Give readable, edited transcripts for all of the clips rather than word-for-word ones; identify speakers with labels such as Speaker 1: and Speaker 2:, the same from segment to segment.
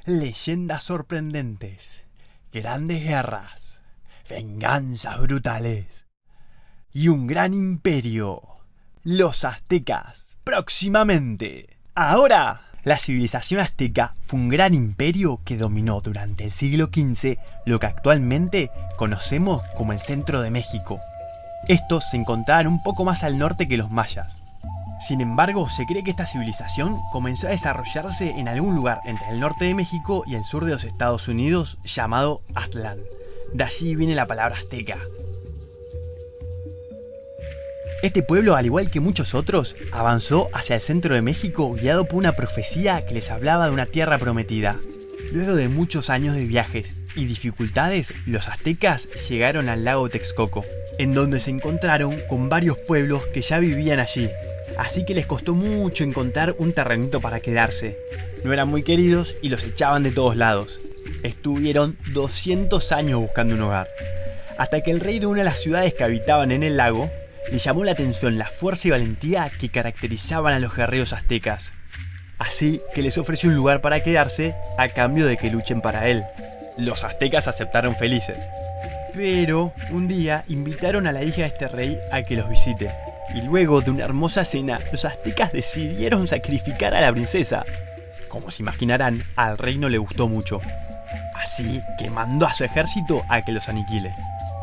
Speaker 1: leyendas sorprendentes, grandes guerras, venganzas brutales y un gran imperio. Los aztecas, próximamente. Ahora, la civilización azteca fue un gran imperio que dominó durante el siglo XV lo que actualmente conocemos como el centro de México. Estos se encontraban un poco más al norte que los mayas. Sin embargo, se cree que esta civilización comenzó a desarrollarse en algún lugar entre el norte de México y el sur de los Estados Unidos llamado Aztlán. De allí viene la palabra azteca. Este pueblo, al igual que muchos otros, avanzó hacia el centro de México guiado por una profecía que les hablaba de una tierra prometida. Luego de muchos años de viajes y dificultades, los aztecas llegaron al lago Texcoco, en donde se encontraron con varios pueblos que ya vivían allí. Así que les costó mucho encontrar un terrenito para quedarse. No eran muy queridos y los echaban de todos lados. Estuvieron 200 años buscando un hogar, hasta que el rey de una de las ciudades que habitaban en el lago le llamó la atención la fuerza y valentía que caracterizaban a los guerreros aztecas. Así que les ofreció un lugar para quedarse a cambio de que luchen para él. Los aztecas aceptaron felices. Pero un día invitaron a la hija de este rey a que los visite. Y luego de una hermosa cena, los aztecas decidieron sacrificar a la princesa. Como se imaginarán, al rey no le gustó mucho. Así que mandó a su ejército a que los aniquile.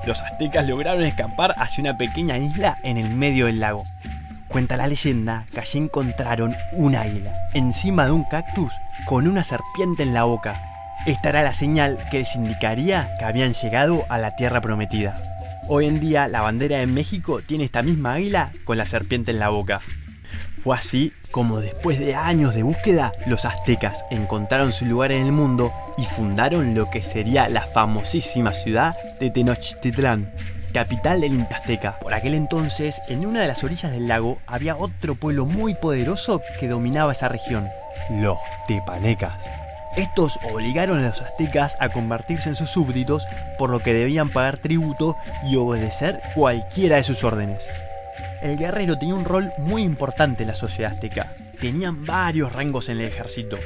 Speaker 1: Los aztecas lograron escapar hacia una pequeña isla en el medio del lago. Cuenta la leyenda que allí encontraron un águila encima de un cactus con una serpiente en la boca. Esta era la señal que les indicaría que habían llegado a la tierra prometida. Hoy en día la bandera de México tiene esta misma águila con la serpiente en la boca. Fue así como después de años de búsqueda, los aztecas encontraron su lugar en el mundo y fundaron lo que sería la famosísima ciudad de Tenochtitlán, capital del Imperio Azteca. Por aquel entonces, en una de las orillas del lago había otro pueblo muy poderoso que dominaba esa región, los tepanecas. Estos obligaron a los aztecas a convertirse en sus súbditos, por lo que debían pagar tributo y obedecer cualquiera de sus órdenes. El guerrero tenía un rol muy importante en la sociedad azteca. Tenían varios rangos en el ejército.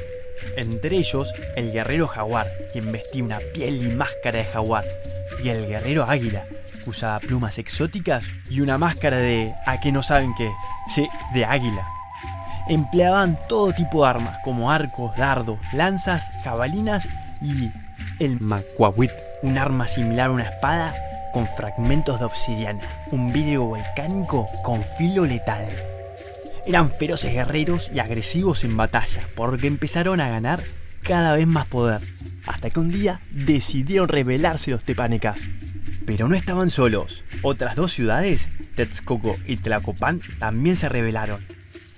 Speaker 1: Entre ellos, el guerrero jaguar, quien vestía una piel y máscara de jaguar, y el guerrero águila, que usaba plumas exóticas y una máscara de... ¿a qué no saben qué? Sí, de águila. Empleaban todo tipo de armas, como arcos, dardos, lanzas, jabalinas y el macuahuit, un arma similar a una espada con fragmentos de obsidiana, un vidrio volcánico con filo letal. Eran feroces guerreros y agresivos en batalla, porque empezaron a ganar cada vez más poder, hasta que un día decidieron rebelarse los tepanecas. Pero no estaban solos. Otras dos ciudades, Texcoco y Tlacopan, también se rebelaron.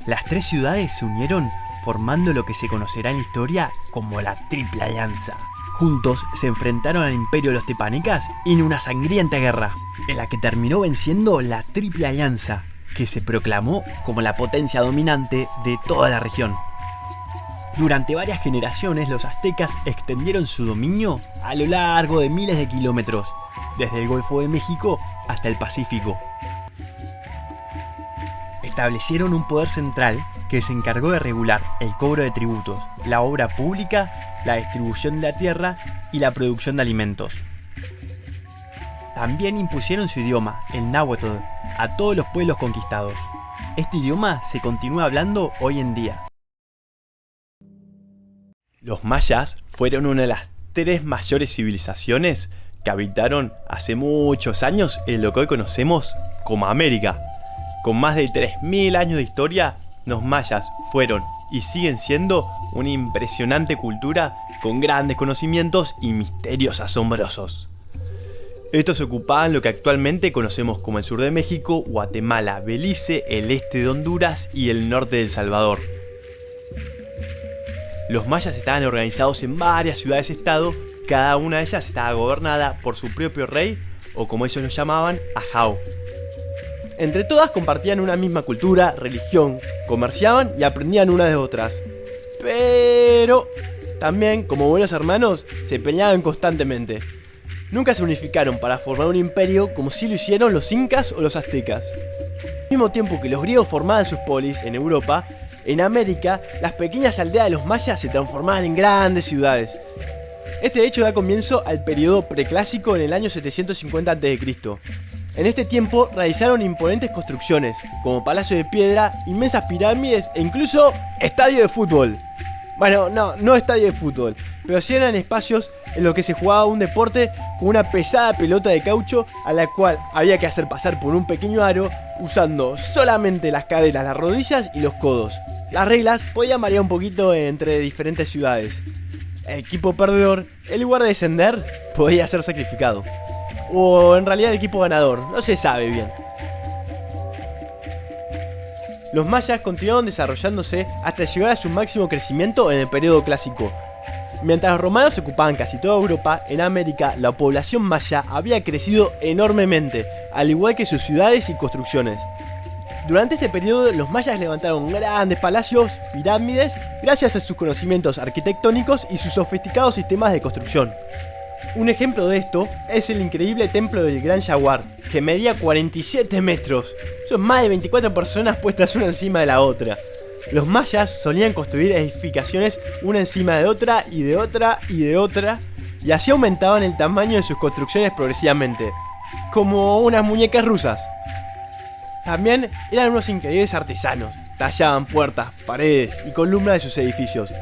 Speaker 1: Las tres ciudades se unieron formando lo que se conocerá en la historia como la Triple Alianza. Juntos se enfrentaron al imperio de los tepanecas en una sangrienta guerra, en la que terminó venciendo la Triple Alianza, que se proclamó como la potencia dominante de toda la región. Durante varias generaciones los aztecas extendieron su dominio a lo largo de miles de kilómetros, desde el Golfo de México hasta el Pacífico. Establecieron un poder central que se encargó de regular el cobro de tributos, la obra pública, la distribución de la tierra y la producción de alimentos. También impusieron su idioma, el náhuatl, a todos los pueblos conquistados. Este idioma se continúa hablando hoy en día. Los mayas fueron una de las tres mayores civilizaciones que habitaron hace muchos años en lo que hoy conocemos como América. Con más de 3000 años de historia, los mayas fueron y siguen siendo una impresionante cultura con grandes conocimientos y misterios asombrosos. Estos ocupaban lo que actualmente conocemos como el sur de México, Guatemala, Belice, el este de Honduras y el norte de El Salvador. Los mayas estaban organizados en varias ciudades-estado, cada una de ellas estaba gobernada por su propio rey, o como ellos lo llamaban, ajau. Entre todas compartían una misma cultura, religión, comerciaban y aprendían unas de otras. Pero también, como buenos hermanos, se peleaban constantemente. Nunca se unificaron para formar un imperio como si lo hicieron los incas o los aztecas. Al mismo tiempo que los griegos formaban sus polis en Europa, en América, las pequeñas aldeas de los mayas se transformaban en grandes ciudades. Este hecho da comienzo al periodo preclásico en el año 750 a.C. En este tiempo realizaron imponentes construcciones, como palacios de piedra, inmensas pirámides e incluso estadio de fútbol. Bueno, no estadio de fútbol, pero sí eran espacios en los que se jugaba un deporte con una pesada pelota de caucho a la cual había que hacer pasar por un pequeño aro usando solamente las caderas, las rodillas y los codos. Las reglas podían variar un poquito entre diferentes ciudades. El equipo perdedor, en lugar de descender, podía ser sacrificado. O en realidad el equipo ganador, no se sabe bien. Los mayas continuaron desarrollándose hasta llegar a su máximo crecimiento en el periodo clásico. Mientras los romanos ocupaban casi toda Europa, en América la población maya había crecido enormemente, al igual que sus ciudades y construcciones. Durante este periodo los mayas levantaron grandes palacios, pirámides, gracias a sus conocimientos arquitectónicos y sus sofisticados sistemas de construcción. Un ejemplo de esto es el increíble templo del Gran Jaguar, que medía 47 metros. Son más de 24 personas puestas una encima de la otra. Los mayas solían construir edificaciones una encima de otra y de otra y de otra, y así aumentaban el tamaño de sus construcciones progresivamente, como unas muñecas rusas. También eran unos increíbles artesanos, tallaban puertas, paredes y columnas de sus edificios.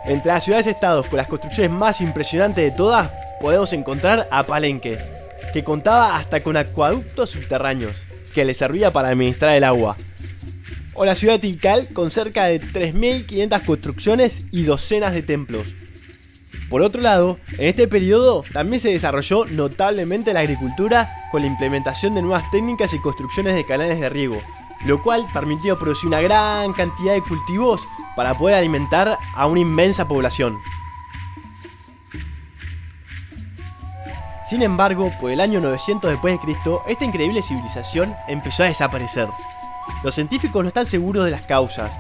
Speaker 1: Entre las ciudades-estados con las construcciones más impresionantes de todas, podemos encontrar a Palenque, que contaba hasta con acueductos subterráneos, que le servía para administrar el agua. O la ciudad de Tikal, con cerca de 3.500 construcciones y docenas de templos. Por otro lado, en este periodo también se desarrolló notablemente la agricultura con la implementación de nuevas técnicas y construcciones de canales de riego, lo cual permitió producir una gran cantidad de cultivos para poder alimentar a una inmensa población. Sin embargo, por el año 900 después de Cristo, esta increíble civilización empezó a desaparecer. Los científicos no están seguros de las causas.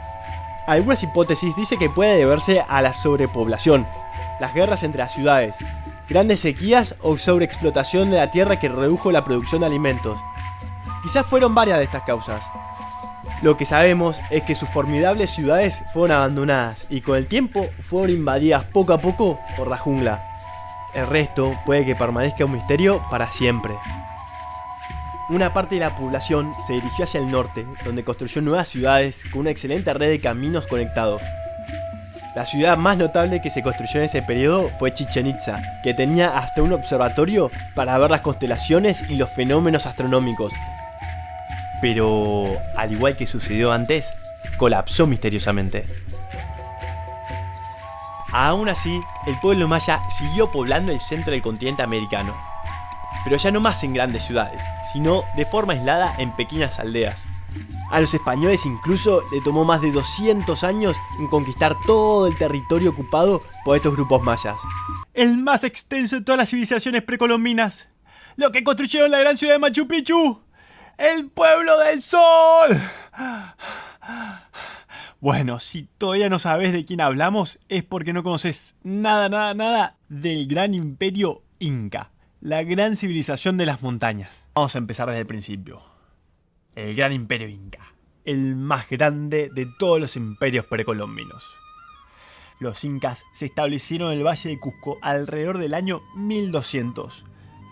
Speaker 1: Algunas hipótesis dicen que puede deberse a la sobrepoblación, las guerras entre las ciudades, grandes sequías o sobreexplotación de la tierra que redujo la producción de alimentos. Quizás fueron varias de estas causas. Lo que sabemos es que sus formidables ciudades fueron abandonadas y con el tiempo fueron invadidas poco a poco por la jungla. El resto puede que permanezca un misterio para siempre. Una parte de la población se dirigió hacia el norte, donde construyó nuevas ciudades con una excelente red de caminos conectados. La ciudad más notable que se construyó en ese periodo fue Chichén Itzá, que tenía hasta un observatorio para ver las constelaciones y los fenómenos astronómicos. Pero, al igual que sucedió antes, colapsó misteriosamente. Aún así, el pueblo maya siguió poblando el centro del continente americano. Pero ya no más en grandes ciudades, sino de forma aislada en pequeñas aldeas. A los españoles incluso le tomó más de 200 años en conquistar todo el territorio ocupado por estos grupos mayas.
Speaker 2: El más extenso de todas las civilizaciones precolombinas. Lo que construyeron la gran ciudad de Machu Picchu. ¡El pueblo del sol! Bueno, si todavía no sabes de quién hablamos, es porque no conoces nada del gran imperio Inca, la gran civilización de las montañas. Vamos a empezar desde el principio. El gran imperio Inca, el más grande de todos los imperios precolombinos. Los incas se establecieron en el Valle de Cusco alrededor del año 1200.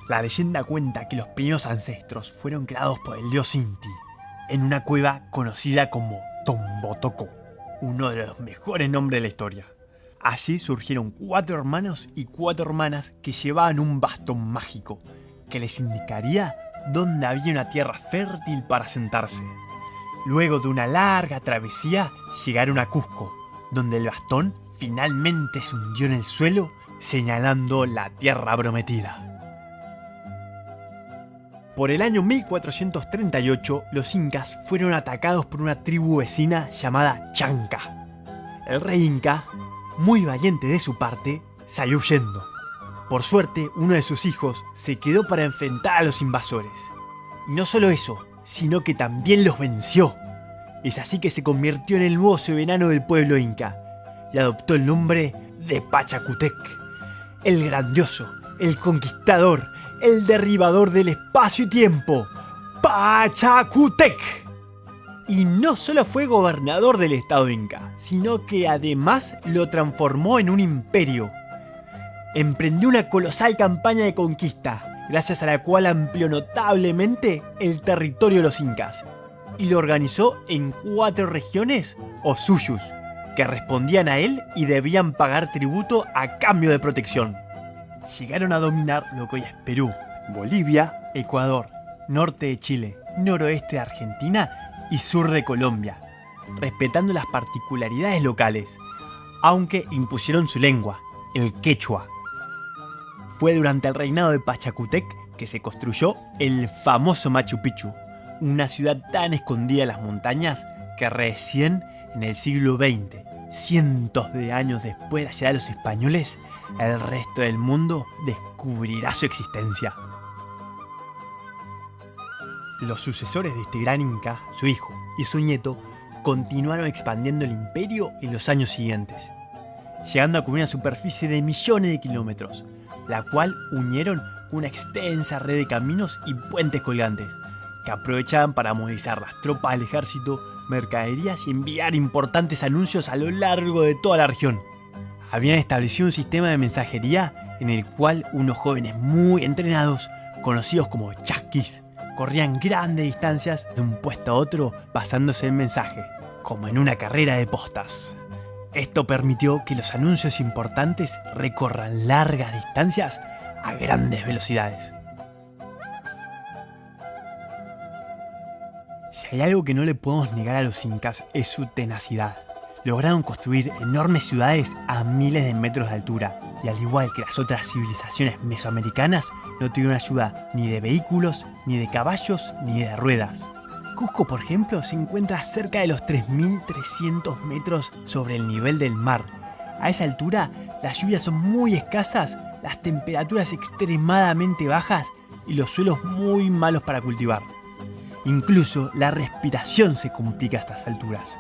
Speaker 2: La leyenda cuenta que los primeros ancestros fueron creados por el dios Inti, en una cueva conocida como Tombotoco, uno de los mejores nombres de la historia. Allí surgieron 4 hermanos y 4 hermanas que llevaban un bastón mágico que les indicaría dónde había una tierra fértil para asentarse. Luego de una larga travesía llegaron a Cusco, donde el bastón finalmente se hundió en el suelo señalando la tierra prometida. Por el año 1438, los incas fueron atacados por una tribu vecina llamada Chanca. El rey inca, muy valiente de su parte, salió huyendo. Por suerte, uno de sus hijos se quedó para enfrentar a los invasores. Y no solo eso, sino que también los venció. Es así que se convirtió en el nuevo soberano del pueblo inca y adoptó el nombre de Pachacútec, el grandioso, el conquistador, el derribador del espacio y tiempo, Pachacútec. Y no solo fue gobernador del estado inca, sino que además lo transformó en un imperio. Emprendió una colosal campaña de conquista, gracias a la cual amplió notablemente el territorio de los incas, y lo organizó en 4 regiones o suyus, que respondían a él y debían pagar tributo a cambio de protección. Llegaron a dominar lo que hoy es Perú, Bolivia, Ecuador, norte de Chile, noroeste de Argentina y sur de Colombia, respetando las particularidades locales, aunque impusieron su lengua, el quechua. Fue durante el reinado de Pachacútec que se construyó el famoso Machu Picchu, una ciudad tan escondida en las montañas que recién en el siglo XX, cientos de años después de llegar a los españoles, el resto del mundo descubrirá su existencia. Los sucesores de este gran inca, su hijo y su nieto, continuaron expandiendo el imperio en los años siguientes, llegando a cubrir una superficie de millones de kilómetros, la cual unieron con una extensa red de caminos y puentes colgantes, que aprovechaban para movilizar las tropas del ejército, mercaderías y enviar importantes anuncios a lo largo de toda la región. Habían establecido un sistema de mensajería en el cual unos jóvenes muy entrenados, conocidos como chasquis, corrían grandes distancias de un puesto a otro pasándose el mensaje, como en una carrera de postas. Esto permitió que los anuncios importantes recorran largas distancias a grandes velocidades. Si hay algo que no le podemos negar a los incas es su tenacidad. Lograron construir enormes ciudades a miles de metros de altura y al igual que las otras civilizaciones mesoamericanas no tuvieron ayuda ni de vehículos, ni de caballos, ni de ruedas. Cusco, por ejemplo, se encuentra cerca de los 3.300 metros sobre el nivel del mar. A esa altura, las lluvias son muy escasas, las temperaturas extremadamente bajas y los suelos muy malos para cultivar. Incluso la respiración se complica a estas alturas.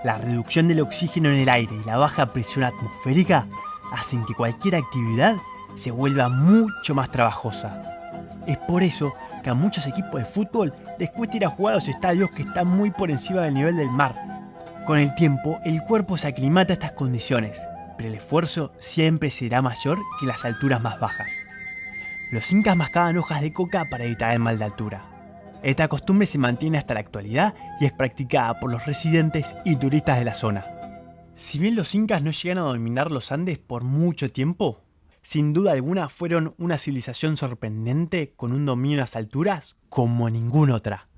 Speaker 2: La reducción del oxígeno en el aire y la baja presión atmosférica hacen que cualquier actividad se vuelva mucho más trabajosa. Es por eso que a muchos equipos de fútbol les cuesta ir a jugar a los estadios que están muy por encima del nivel del mar. Con el tiempo, el cuerpo se aclimata a estas condiciones, pero el esfuerzo siempre será mayor que las alturas más bajas. Los incas mascaban hojas de coca para evitar el mal de altura. Esta costumbre se mantiene hasta la actualidad y es practicada por los residentes y turistas de la zona. Si bien los incas no llegaron a dominar los Andes por mucho tiempo, sin duda alguna fueron una civilización sorprendente con un dominio en las alturas como ninguna otra.